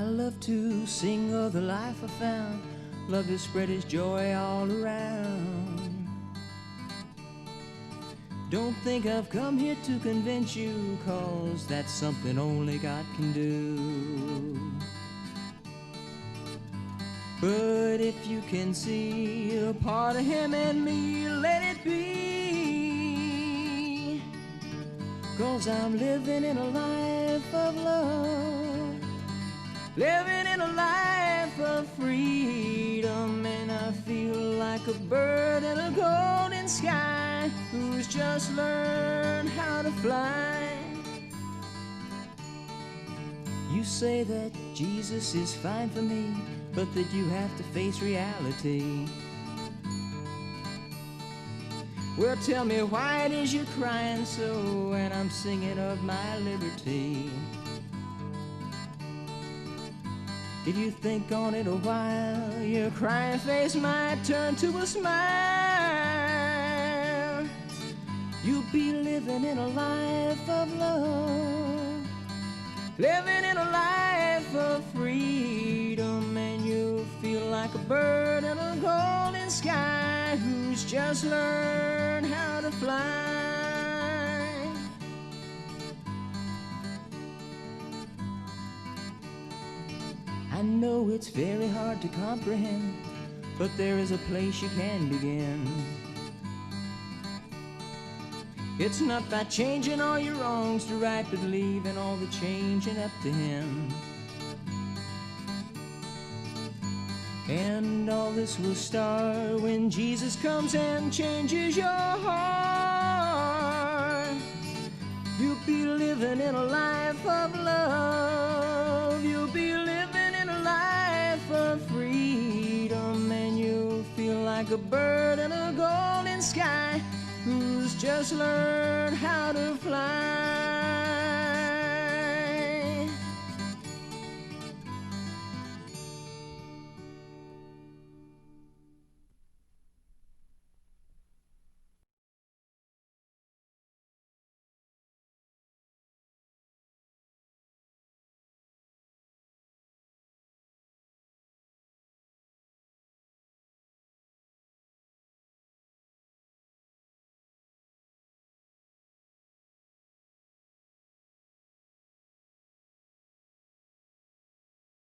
love to sing of the life I found, love to spread his joy all around. Don't think I've come here to convince you, 'cause that's something only God can do. But if you can see a part of him and me, let it be. 'Cause I'm living in a life of love, living in a life of freedom, and I feel like a bird in a golden sky who's just learned how to fly. You say that Jesus is fine for me, but that you have to face reality. Well, tell me why it is you're crying so when I'm singing of my liberty. If you think on it a while, your crying face might turn to a smile. You'll be living in a life of love, living in a life of freedom, and you'll feel like a bird in a golden sky who's just learned how to fly. I know it's very hard to comprehend, but there is a place you can begin. It's not by changing all your wrongs to right, but leaving all the changing up to him. And all this will start when Jesus comes and changes your heart. You'll be living in a life of love, you'll be living in a life of freedom, and you'll feel like a bird in a golden sky who's just learned how to fly.